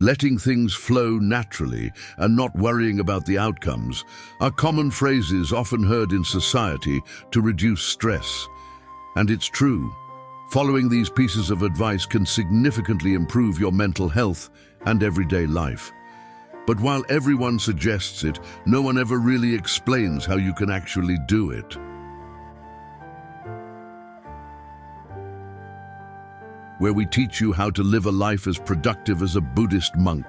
Letting things flow naturally and not worrying about the outcomes are common phrases often heard in society to reduce stress. And it's true. Following these pieces of advice can significantly improve your mental health and everyday life. But while everyone suggests it, no one ever really explains how you can actually do it. Where we teach you how to live a life as productive as a Buddhist monk.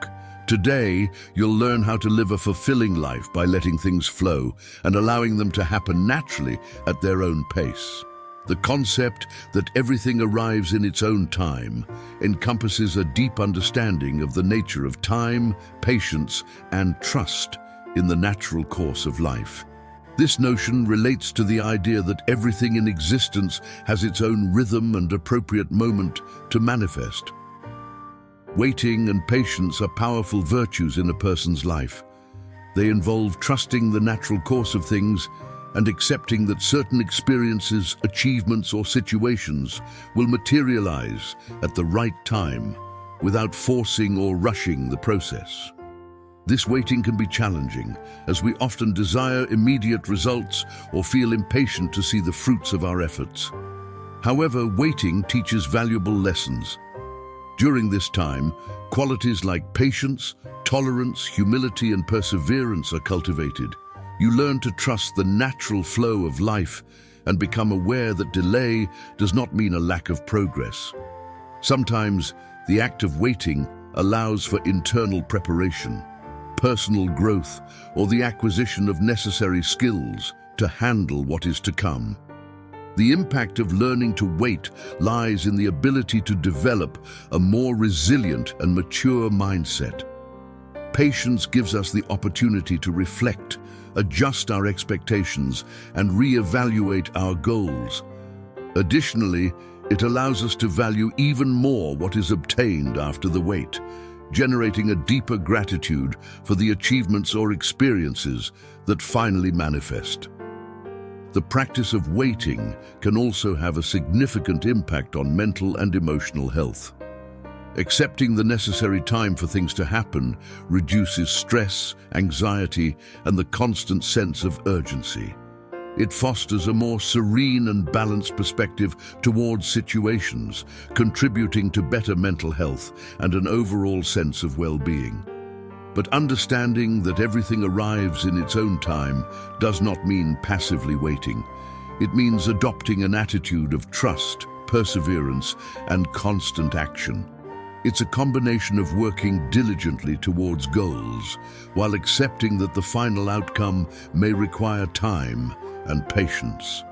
Today, you'll learn how to live a fulfilling life by letting things flow and allowing them to happen naturally at their own pace. The concept that everything arrives in its own time encompasses a deep understanding of the nature of time, patience, and trust in the natural course of life. This notion relates to the idea that everything in existence has its own rhythm and appropriate moment to manifest. Waiting and patience are powerful virtues in a person's life. They involve trusting the natural course of things and accepting that certain experiences, achievements, or situations will materialize at the right time without forcing or rushing the process. This waiting can be challenging, as we often desire immediate results or feel impatient to see the fruits of our efforts. However, waiting teaches valuable lessons. During this time, qualities like patience, tolerance, humility, and perseverance are cultivated. You learn to trust the natural flow of life and become aware that delay does not mean a lack of progress. Sometimes, the act of waiting allows for internal preparation, personal growth, or the acquisition of necessary skills to handle what is to come. The impact of learning to wait lies in the ability to develop a more resilient and mature mindset. Patience gives us the opportunity to reflect, adjust our expectations, and reevaluate our goals. Additionally, it allows us to value even more what is obtained after the wait, generating a deeper gratitude for the achievements or experiences that finally manifest. The practice of waiting can also have a significant impact on mental and emotional health. Accepting the necessary time for things to happen reduces stress, anxiety, and the constant sense of urgency. It fosters a more serene and balanced perspective towards situations, contributing to better mental health and an overall sense of well-being. But understanding that everything arrives in its own time does not mean passively waiting. It means adopting an attitude of trust, perseverance, and constant action. It's a combination of working diligently towards goals, while accepting that the final outcome may require time and patience.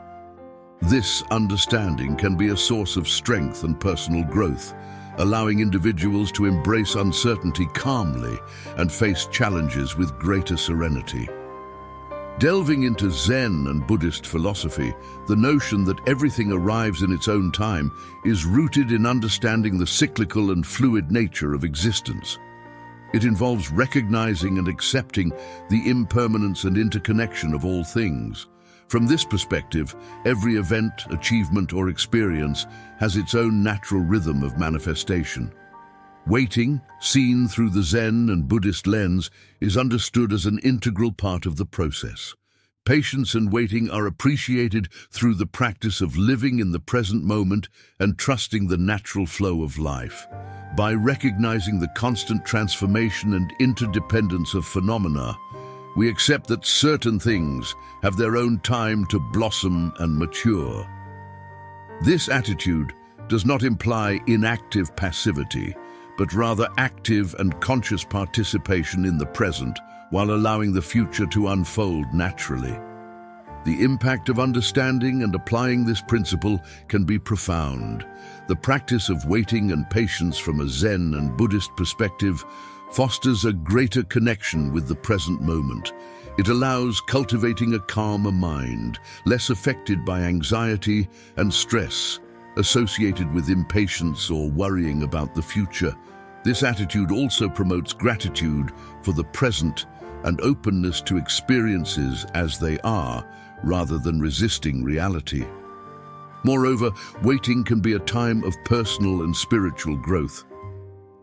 This understanding can be a source of strength and personal growth, allowing individuals to embrace uncertainty calmly and face challenges with greater serenity. Delving into Zen and Buddhist philosophy, the notion that everything arrives in its own time is rooted in understanding the cyclical and fluid nature of existence. It involves recognizing and accepting the impermanence and interconnection of all things. From this perspective, every event, achievement, or experience has its own natural rhythm of manifestation. Waiting, seen through the Zen and Buddhist lens, is understood as an integral part of the process. Patience and waiting are appreciated through the practice of living in the present moment and trusting the natural flow of life. By recognizing the constant transformation and interdependence of phenomena, we accept that certain things have their own time to blossom and mature. This attitude does not imply inactive passivity, but rather active and conscious participation in the present while allowing the future to unfold naturally. The impact of understanding and applying this principle can be profound. The practice of waiting and patience from a Zen and Buddhist perspective fosters a greater connection with the present moment. It allows cultivating a calmer mind, less affected by anxiety and stress associated with impatience or worrying about the future. This attitude also promotes gratitude for the present and openness to experiences as they are, rather than resisting reality. Moreover, waiting can be a time of personal and spiritual growth.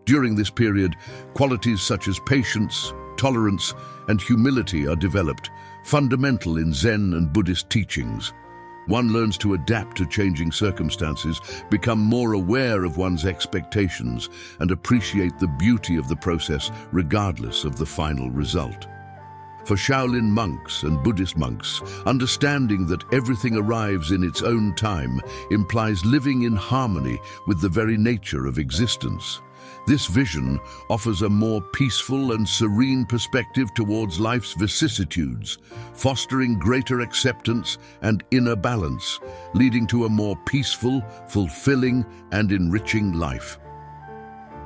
During this period, qualities such as patience, tolerance, and humility are developed, fundamental in Zen and Buddhist teachings. One learns to adapt to changing circumstances, become more aware of one's expectations, and appreciate the beauty of the process regardless of the final result. For Shaolin monks and Buddhist monks, understanding that everything arrives in its own time implies living in harmony with the very nature of existence. This vision offers a more peaceful and serene perspective towards life's vicissitudes, fostering greater acceptance and inner balance, leading to a more peaceful, fulfilling, and enriching life.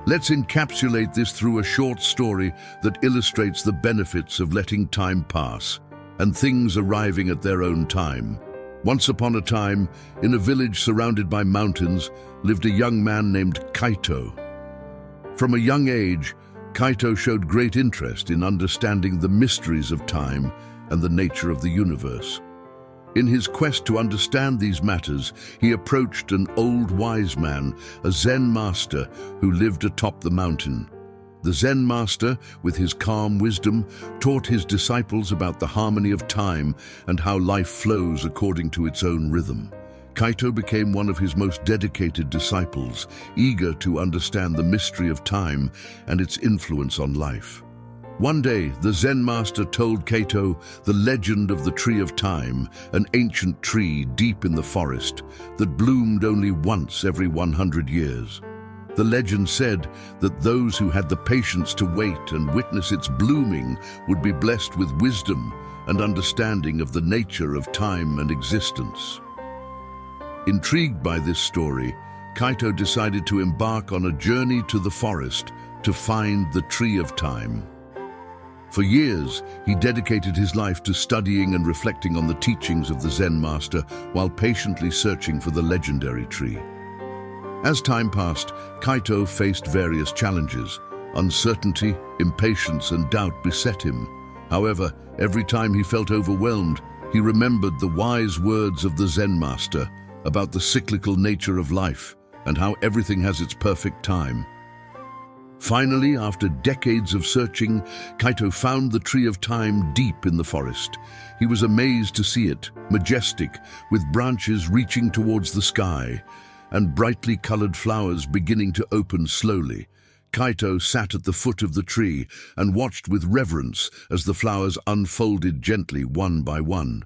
Let's encapsulate this through a short story that illustrates the benefits of letting time pass and things arriving at their own time. Once upon a time, in a village surrounded by mountains, lived a young man named Kaito. From a young age, Kaito showed great interest in understanding the mysteries of time and the nature of the universe. In his quest to understand these matters, he approached an old wise man, a Zen master who lived atop the mountain. The Zen master, with his calm wisdom, taught his disciples about the harmony of time and how life flows according to its own rhythm. Kaito became one of his most dedicated disciples, eager to understand the mystery of time and its influence on life. One day, the Zen master told Kaito the legend of the Tree of Time, an ancient tree deep in the forest that bloomed only once every 100 years. The legend said that those who had the patience to wait and witness its blooming would be blessed with wisdom and understanding of the nature of time and existence. Intrigued by this story, Kaito decided to embark on a journey to the forest to find the Tree of Time. For years, he dedicated his life to studying and reflecting on the teachings of the Zen master while patiently searching for the legendary tree. As time passed, Kaito faced various challenges. Uncertainty, impatience, and doubt beset him. However, every time he felt overwhelmed, he remembered the wise words of the Zen master about the cyclical nature of life and how everything has its perfect time. Finally, after decades of searching, Kaito found the Tree of Time deep in the forest. He was amazed to see it, majestic, with branches reaching towards the sky and brightly colored flowers beginning to open slowly. Kaito sat at the foot of the tree and watched with reverence as the flowers unfolded gently one by one.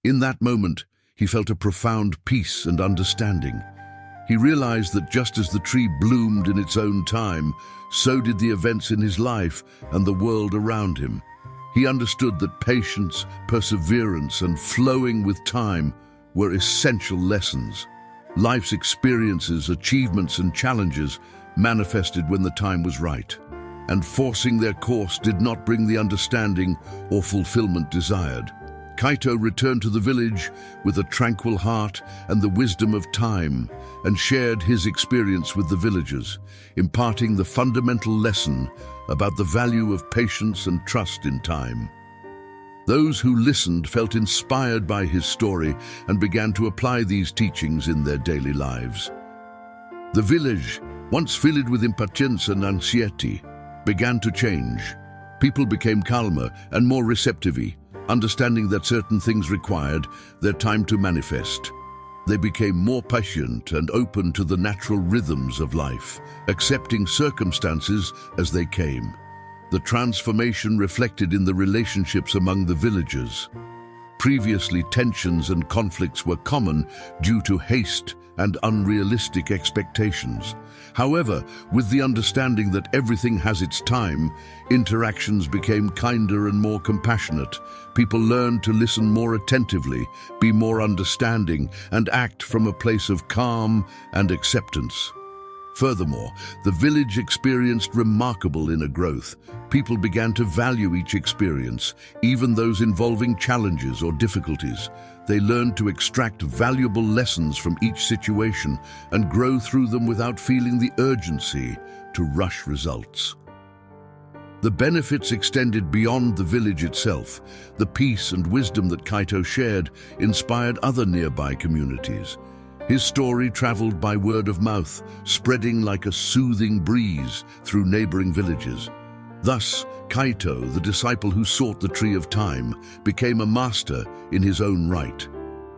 In that moment, he felt a profound peace and understanding. He realized that just as the tree bloomed in its own time, so did the events in his life and the world around him. He understood that patience, perseverance, and flowing with time were essential lessons. Life's experiences, achievements, and challenges manifested when the time was right, and forcing their course did not bring the understanding or fulfillment desired. Kaito returned to the village with a tranquil heart and the wisdom of time, and shared his experience with the villagers, imparting the fundamental lesson about the value of patience and trust in time. Those who listened felt inspired by his story and began to apply these teachings in their daily lives. The village, once filled with impatience and anxiety, began to change. People became calmer and more receptive, understanding that certain things required their time to manifest. They became more patient and open to the natural rhythms of life, accepting circumstances as they came. The transformation reflected in the relationships among the villagers. Previously, tensions and conflicts were common due to haste and unrealistic expectations. However, with the understanding that everything has its time, interactions became kinder and more compassionate. People learned to listen more attentively, be more understanding, and act from a place of calm and acceptance. Furthermore, the village experienced remarkable inner growth. People began to value each experience, even those involving challenges or difficulties. They learned to extract valuable lessons from each situation and grow through them without feeling the urgency to rush results. The benefits extended beyond the village itself. The peace and wisdom that Kaito shared inspired other nearby communities. His story traveled by word of mouth, spreading like a soothing breeze through neighboring villages. Thus, Kaito, the disciple who sought the Tree of Time, became a master in his own right.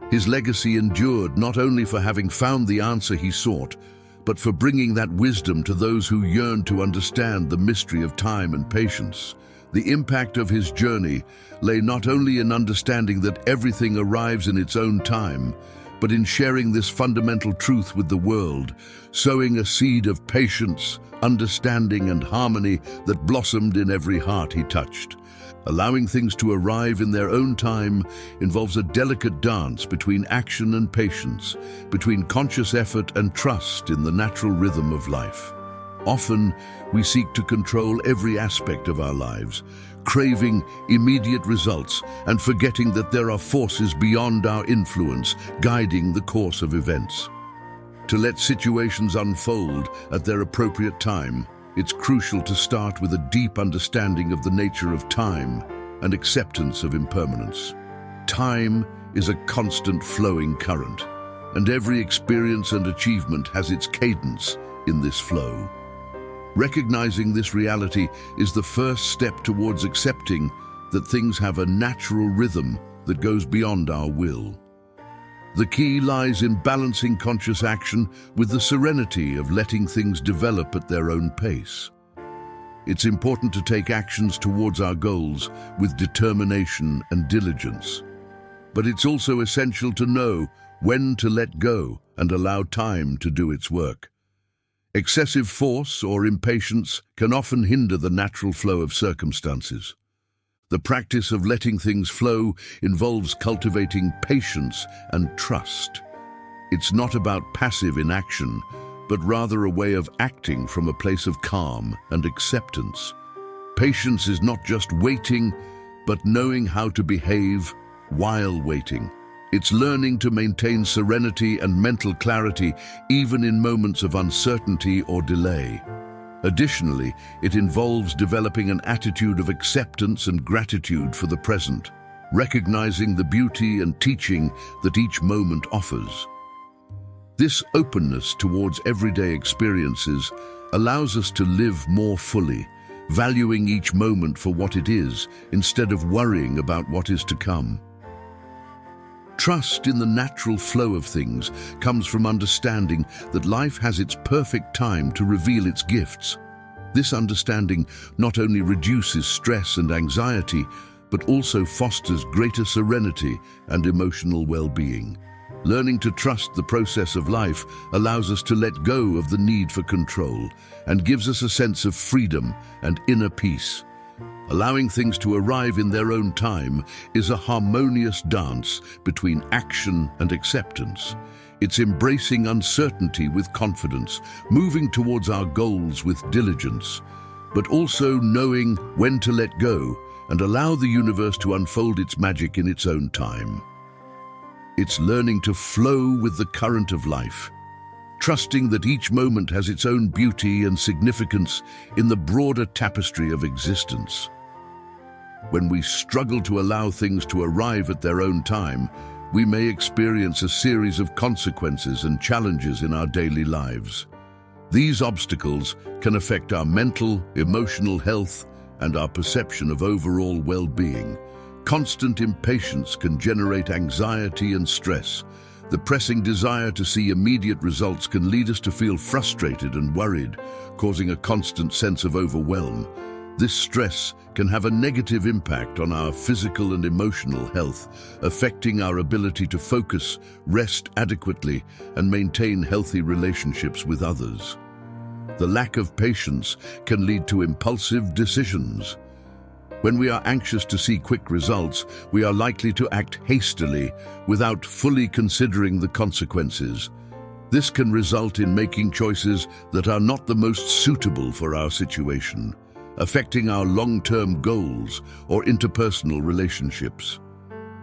His legacy endured not only for having found the answer he sought, but for bringing that wisdom to those who yearned to understand the mystery of time and patience. The impact of his journey lay not only in understanding that everything arrives in its own time, but in sharing this fundamental truth with the world, sowing a seed of patience, understanding, and harmony that blossomed in every heart he touched. Allowing things to arrive in their own time involves a delicate dance between action and patience, between conscious effort and trust in the natural rhythm of life. Often, we seek to control every aspect of our lives, craving immediate results and forgetting that there are forces beyond our influence guiding the course of events. To let situations unfold at their appropriate time, it's crucial to start with a deep understanding of the nature of time and acceptance of impermanence. Time is a constant flowing current, and every experience and achievement has its cadence in this flow. Recognizing this reality is the first step towards accepting that things have a natural rhythm that goes beyond our will. The key lies in balancing conscious action with the serenity of letting things develop at their own pace. It's important to take actions towards our goals with determination and diligence. But it's also essential to know when to let go and allow time to do its work. Excessive force or impatience can often hinder the natural flow of circumstances. The practice of letting things flow involves cultivating patience and trust. It's not about passive inaction, but rather a way of acting from a place of calm and acceptance. Patience is not just waiting, but knowing how to behave while waiting. It's learning to maintain serenity and mental clarity even in moments of uncertainty or delay. Additionally, it involves developing an attitude of acceptance and gratitude for the present, recognizing the beauty and teaching that each moment offers. This openness towards everyday experiences allows us to live more fully, valuing each moment for what it is instead of worrying about what is to come. Trust in the natural flow of things comes from understanding that life has its perfect time to reveal its gifts. This understanding not only reduces stress and anxiety, but also fosters greater serenity and emotional well-being. Learning to trust the process of life allows us to let go of the need for control and gives us a sense of freedom and inner peace. Allowing things to arrive in their own time is a harmonious dance between action and acceptance. It's embracing uncertainty with confidence, moving towards our goals with diligence, but also knowing when to let go and allow the universe to unfold its magic in its own time. It's learning to flow with the current of life, trusting that each moment has its own beauty and significance in the broader tapestry of existence. When we struggle to allow things to arrive at their own time, we may experience a series of consequences and challenges in our daily lives. These obstacles can affect our mental, emotional health, and our perception of overall well-being. Constant impatience can generate anxiety and stress. The pressing desire to see immediate results can lead us to feel frustrated and worried, causing a constant sense of overwhelm. This stress can have a negative impact on our physical and emotional health, affecting our ability to focus, rest adequately, and maintain healthy relationships with others. The lack of patience can lead to impulsive decisions. When we are anxious to see quick results, we are likely to act hastily without fully considering the consequences. This can result in making choices that are not the most suitable for our situation, affecting our long-term goals or interpersonal relationships.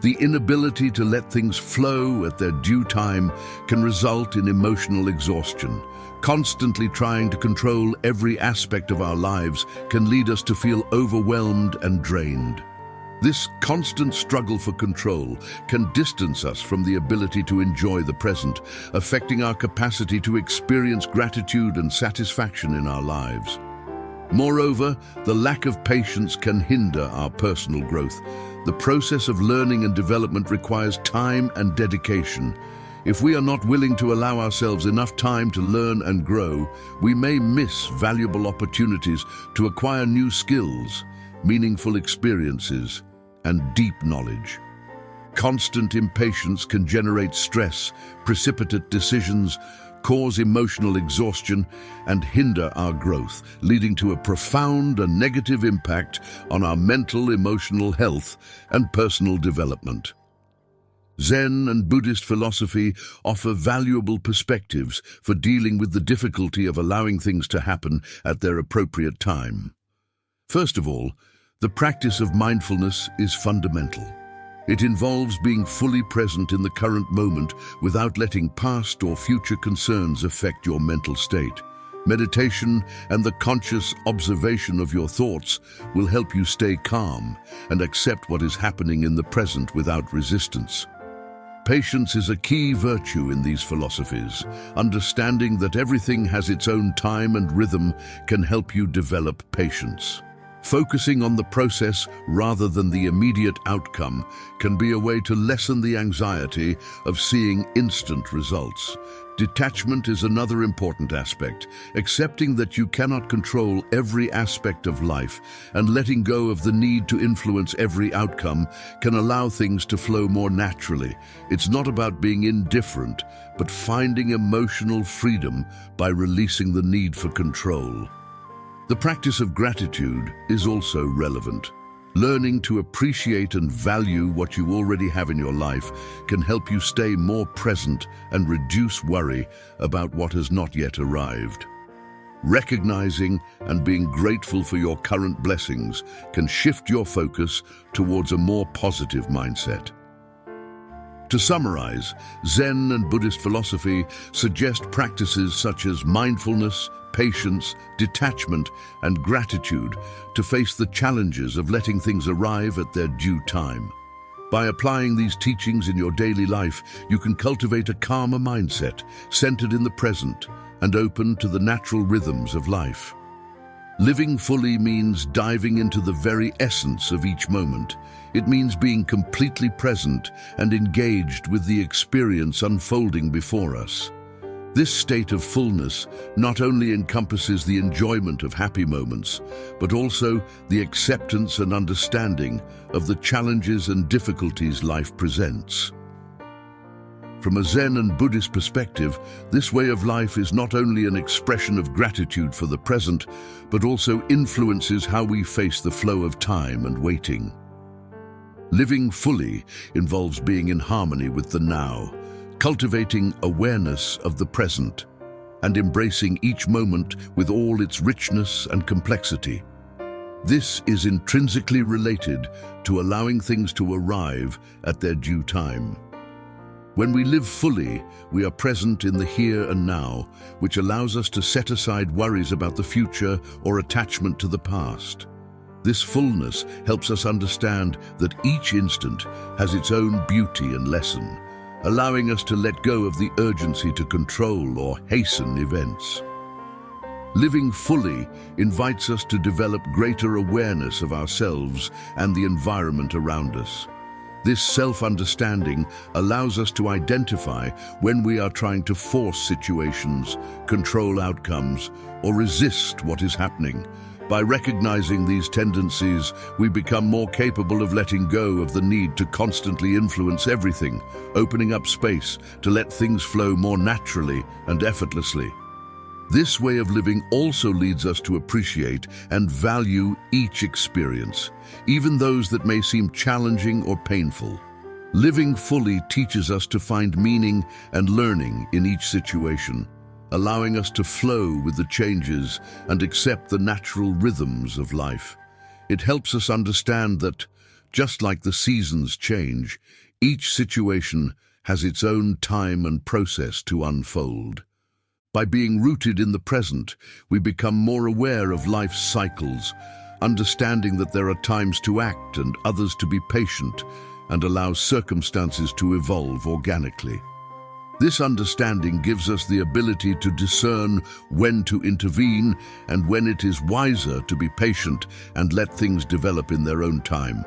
The inability to let things flow at their due time can result in emotional exhaustion. Constantly trying to control every aspect of our lives can lead us to feel overwhelmed and drained. This constant struggle for control can distance us from the ability to enjoy the present, affecting our capacity to experience gratitude and satisfaction in our lives. Moreover, the lack of patience can hinder our personal growth. The process of learning and development requires time and dedication. If we are not willing to allow ourselves enough time to learn and grow, we may miss valuable opportunities to acquire new skills, meaningful experiences, and deep knowledge. Constant impatience can generate stress, precipitate decisions, cause emotional exhaustion, and hinder our growth, leading to a profound and negative impact on our mental, emotional health and personal development. Zen and Buddhist philosophy offer valuable perspectives for dealing with the difficulty of allowing things to happen at their appropriate time. First of all, the practice of mindfulness is fundamental. It involves being fully present in the current moment without letting past or future concerns affect your mental state. Meditation and the conscious observation of your thoughts will help you stay calm and accept what is happening in the present without resistance. Patience is a key virtue in these philosophies. Understanding that everything has its own time and rhythm can help you develop patience. Focusing on the process rather than the immediate outcome can be a way to lessen the anxiety of seeing instant results. Detachment is another important aspect, accepting that you cannot control every aspect of life and letting go of the need to influence every outcome can allow things to flow more naturally. It's not about being indifferent, but finding emotional freedom by releasing the need for control. The practice of gratitude is also relevant. Learning to appreciate and value what you already have in your life can help you stay more present and reduce worry about what has not yet arrived. Recognizing and being grateful for your current blessings can shift your focus towards a more positive mindset. To summarize, Zen and Buddhist philosophy suggest practices such as mindfulness, patience, detachment, and gratitude to face the challenges of letting things arrive at their due time. By applying these teachings in your daily life, you can cultivate a calmer mindset, centered in the present, and open to the natural rhythms of life. Living fully means diving into the very essence of each moment. It means being completely present and engaged with the experience unfolding before us. This state of fullness not only encompasses the enjoyment of happy moments, but also the acceptance and understanding of the challenges and difficulties life presents. From a Zen and Buddhist perspective, this way of life is not only an expression of gratitude for the present, but also influences how we face the flow of time and waiting. Living fully involves being in harmony with the now, cultivating awareness of the present, and embracing each moment with all its richness and complexity. This is intrinsically related to allowing things to arrive at their due time. When we live fully, we are present in the here and now, which allows us to set aside worries about the future or attachment to the past. This fullness helps us understand that each instant has its own beauty and lesson, allowing us to let go of the urgency to control or hasten events. Living fully invites us to develop greater awareness of ourselves and the environment around us. This self-understanding allows us to identify when we are trying to force situations, control outcomes, or resist what is happening. By recognizing these tendencies, we become more capable of letting go of the need to constantly influence everything, opening up space to let things flow more naturally and effortlessly. This way of living also leads us to appreciate and value each experience, even those that may seem challenging or painful. Living fully teaches us to find meaning and learning in each situation, allowing us to flow with the changes and accept the natural rhythms of life. It helps us understand that, just like the seasons change, each situation has its own time and process to unfold. By being rooted in the present, we become more aware of life's cycles, understanding that there are times to act and others to be patient, and allows circumstances to evolve organically. This understanding gives us the ability to discern when to intervene and when it is wiser to be patient and let things develop in their own time.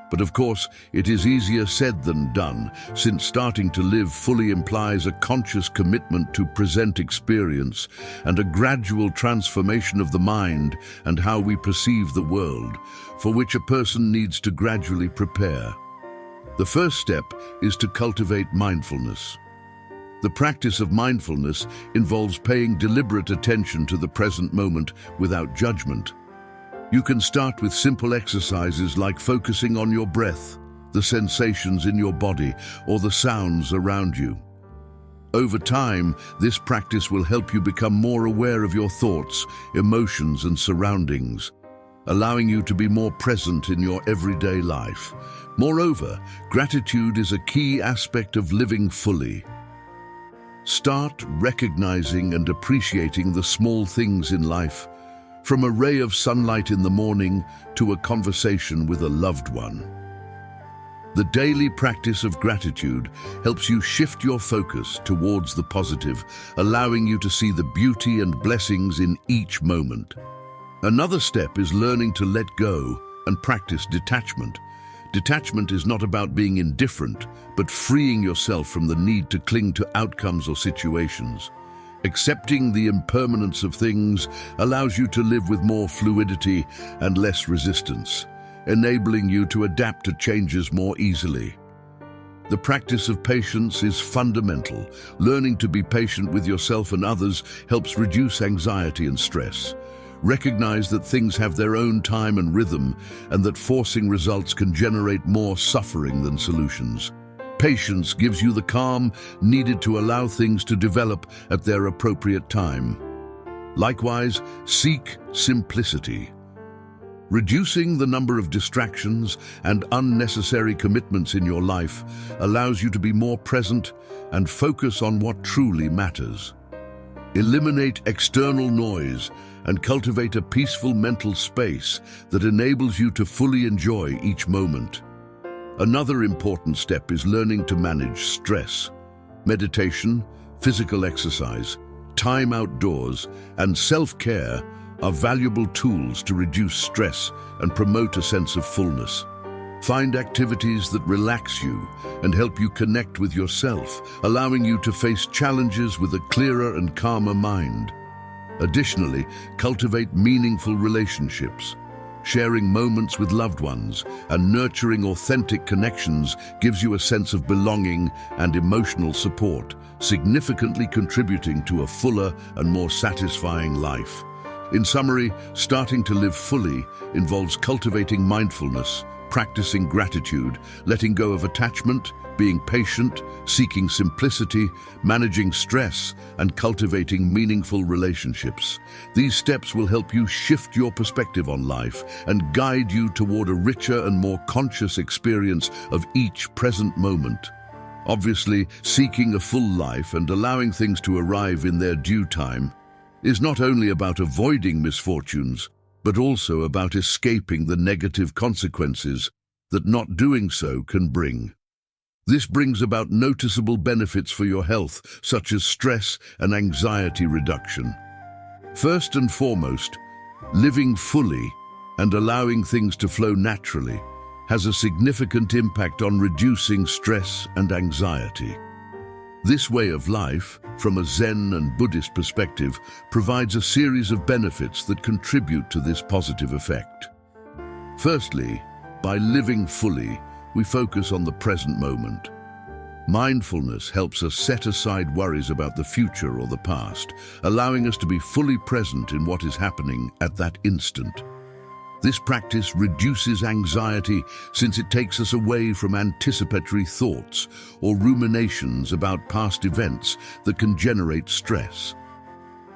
But of course, it is easier said than done, since starting to live fully implies a conscious commitment to present experience and a gradual transformation of the mind and how we perceive the world, for which a person needs to gradually prepare. The first step is to cultivate mindfulness. The practice of mindfulness involves paying deliberate attention to the present moment without judgment. You can start with simple exercises like focusing on your breath, the sensations in your body, or the sounds around you. Over time, this practice will help you become more aware of your thoughts, emotions, and surroundings, allowing you to be more present in your everyday life. Moreover, gratitude is a key aspect of living fully. Start recognizing and appreciating the small things in life, from a ray of sunlight in the morning to a conversation with a loved one. The daily practice of gratitude helps you shift your focus towards the positive, allowing you to see the beauty and blessings in each moment. Another step is learning to let go and practice detachment. Detachment is not about being indifferent, but freeing yourself from the need to cling to outcomes or situations. Accepting the impermanence of things allows you to live with more fluidity and less resistance, enabling you to adapt to changes more easily. The practice of patience is fundamental. Learning to be patient with yourself and others helps reduce anxiety and stress. Recognize that things have their own time and rhythm, and that forcing results can generate more suffering than solutions. Patience gives you the calm needed to allow things to develop at their appropriate time. Likewise, seek simplicity. Reducing the number of distractions and unnecessary commitments in your life allows you to be more present and focus on what truly matters. Eliminate external noise and cultivate a peaceful mental space that enables you to fully enjoy each moment. Another important step is learning to manage stress. Meditation, physical exercise, time outdoors, and self-care are valuable tools to reduce stress and promote a sense of fullness. Find activities that relax you and help you connect with yourself, allowing you to face challenges with a clearer and calmer mind. Additionally, cultivate meaningful relationships. Sharing moments with loved ones and nurturing authentic connections gives you a sense of belonging and emotional support, significantly contributing to a fuller and more satisfying life. In summary, starting to live fully involves cultivating mindfulness, practicing gratitude, letting go of attachment, being patient, seeking simplicity, managing stress, and cultivating meaningful relationships. These steps will help you shift your perspective on life and guide you toward a richer and more conscious experience of each present moment. Obviously, seeking a full life and allowing things to arrive in their due time is not only about avoiding misfortunes, but also about escaping the negative consequences that not doing so can bring. This brings about noticeable benefits for your health, such as stress and anxiety reduction. First and foremost, living fully and allowing things to flow naturally has a significant impact on reducing stress and anxiety. This way of life, from a Zen and Buddhist perspective, provides a series of benefits that contribute to this positive effect. Firstly, by living fully, we focus on the present moment. Mindfulness helps us set aside worries about the future or the past, allowing us to be fully present in what is happening at that instant. This practice reduces anxiety since it takes us away from anticipatory thoughts or ruminations about past events that can generate stress.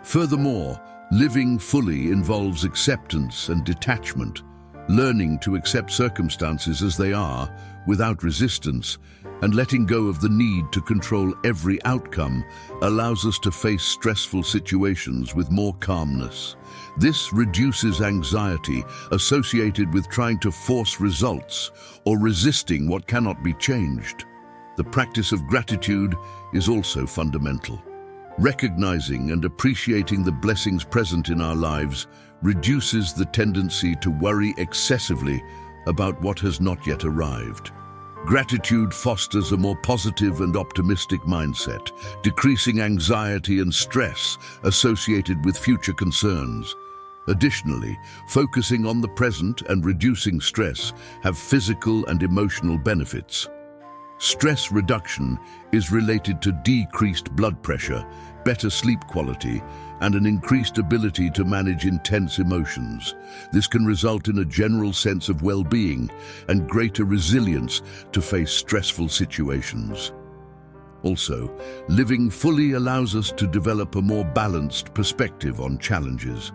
Furthermore, living fully involves acceptance and detachment. Learning to accept circumstances as they are, without resistance, and letting go of the need to control every outcome allows us to face stressful situations with more calmness. This reduces anxiety associated with trying to force results or resisting what cannot be changed. The practice of gratitude is also fundamental. Recognizing and appreciating the blessings present in our lives reduces the tendency to worry excessively about what has not yet arrived. Gratitude fosters a more positive and optimistic mindset, decreasing anxiety and stress associated with future concerns. Additionally, focusing on the present and reducing stress have physical and emotional benefits. Stress reduction is related to decreased blood pressure, better sleep quality, and an increased ability to manage intense emotions. This can result in a general sense of well-being and greater resilience to face stressful situations. Also, living fully allows us to develop a more balanced perspective on challenges.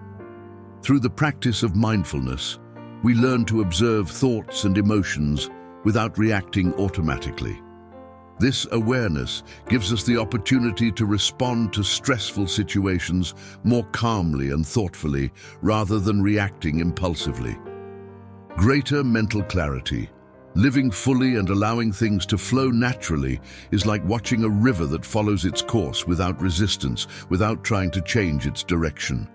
Through the practice of mindfulness, we learn to observe thoughts and emotions without reacting automatically. This awareness gives us the opportunity to respond to stressful situations more calmly and thoughtfully, rather than reacting impulsively. Greater mental clarity. Living fully and allowing things to flow naturally is like watching a river that follows its course without resistance, without trying to change its direction.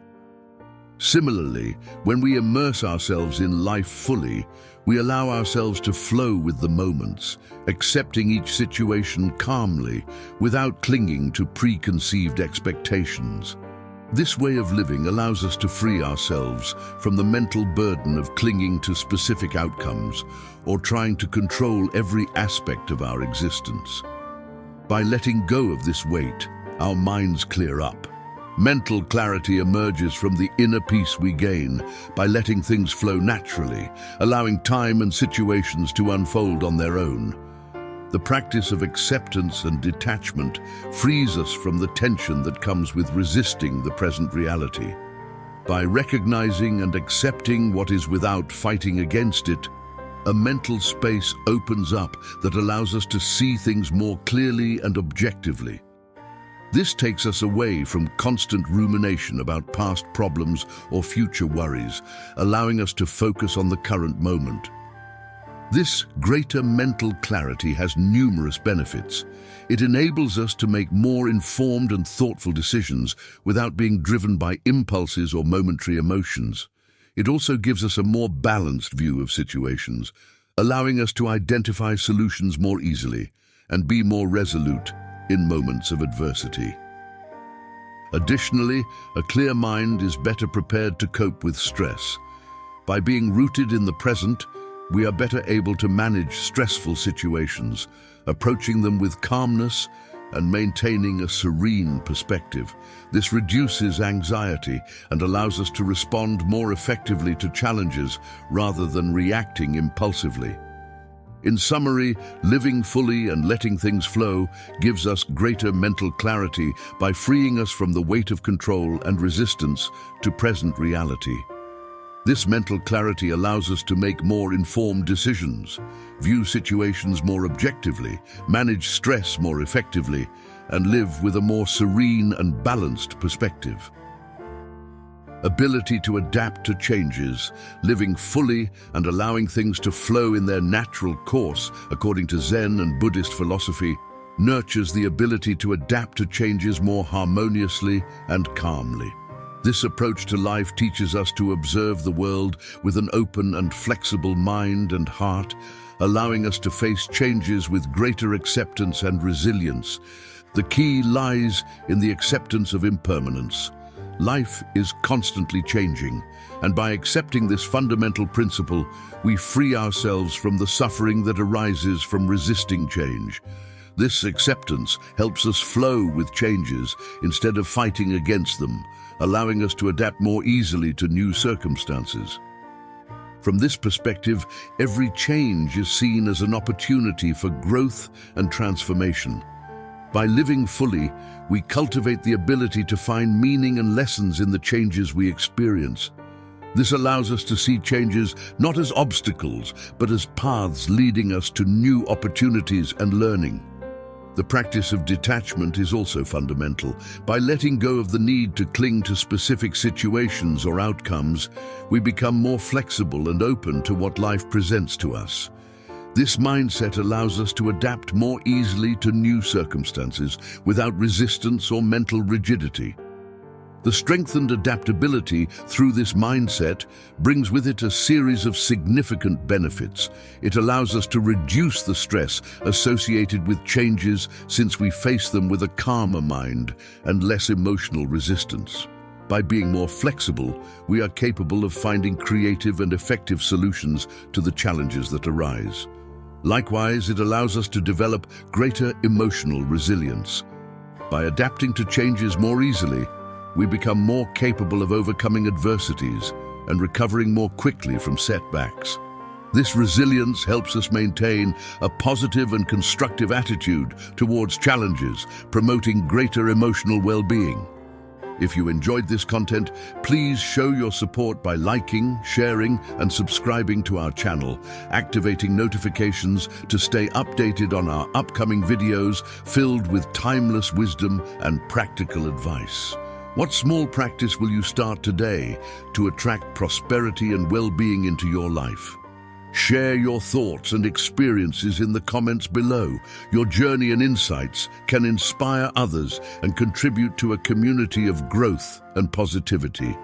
Similarly, when we immerse ourselves in life fully, we allow ourselves to flow with the moments, accepting each situation calmly without clinging to preconceived expectations. This way of living allows us to free ourselves from the mental burden of clinging to specific outcomes or trying to control every aspect of our existence. By letting go of this weight, our minds clear up. Mental clarity emerges from the inner peace we gain by letting things flow naturally, allowing time and situations to unfold on their own. The practice of acceptance and detachment frees us from the tension that comes with resisting the present reality. By recognizing and accepting what is without fighting against it, a mental space opens up that allows us to see things more clearly and objectively. This takes us away from constant rumination about past problems or future worries, allowing us to focus on the current moment. This greater mental clarity has numerous benefits. It enables us to make more informed and thoughtful decisions without being driven by impulses or momentary emotions. It also gives us a more balanced view of situations, allowing us to identify solutions more easily and be more resolute in moments of adversity. Additionally, a clear mind is better prepared to cope with stress. By being rooted in the present, we are better able to manage stressful situations, approaching them with calmness and maintaining a serene perspective. This reduces anxiety and allows us to respond more effectively to challenges rather than reacting impulsively. In summary, living fully and letting things flow gives us greater mental clarity by freeing us from the weight of control and resistance to present reality. This mental clarity allows us to make more informed decisions, view situations more objectively, manage stress more effectively, and live with a more serene and balanced perspective. Ability to adapt to changes, living fully and allowing things to flow in their natural course, according to Zen and Buddhist philosophy, nurtures the ability to adapt to changes more harmoniously and calmly. This approach to life teaches us to observe the world with an open and flexible mind and heart, allowing us to face changes with greater acceptance and resilience. The key lies in the acceptance of impermanence. Life is constantly changing, and by accepting this fundamental principle, we free ourselves from the suffering that arises from resisting change. This acceptance helps us flow with changes instead of fighting against them, allowing us to adapt more easily to new circumstances. From this perspective, every change is seen as an opportunity for growth and transformation. By living fully, we cultivate the ability to find meaning and lessons in the changes we experience. This allows us to see changes not as obstacles, but as paths leading us to new opportunities and learning. The practice of detachment is also fundamental. By letting go of the need to cling to specific situations or outcomes, we become more flexible and open to what life presents to us. This mindset allows us to adapt more easily to new circumstances without resistance or mental rigidity. The strengthened adaptability through this mindset brings with it a series of significant benefits. It allows us to reduce the stress associated with changes since we face them with a calmer mind and less emotional resistance. By being more flexible, we are capable of finding creative and effective solutions to the challenges that arise. Likewise, it allows us to develop greater emotional resilience. By adapting to changes more easily, we become more capable of overcoming adversities and recovering more quickly from setbacks. This resilience helps us maintain a positive and constructive attitude towards challenges, promoting greater emotional well-being. If you enjoyed this content, please show your support by liking, sharing, and subscribing to our channel, activating notifications to stay updated on our upcoming videos filled with timeless wisdom and practical advice. What small practice will you start today to attract prosperity and well-being into your life? Share your thoughts and experiences in the comments below. Your journey and insights can inspire others and contribute to a community of growth and positivity.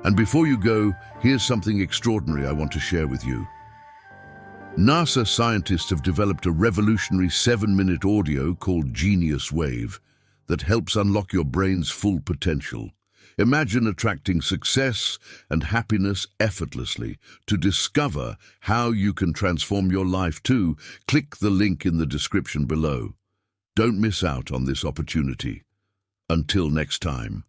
And before you go, here's something extraordinary I want to share with you. NASA scientists have developed a revolutionary 7-minute audio called GeniusWave that helps unlock your brain's full potential. Imagine attracting success and happiness effortlessly. To discover how you can transform your life too, click the link in the description below. Don't miss out on this opportunity. Until next time.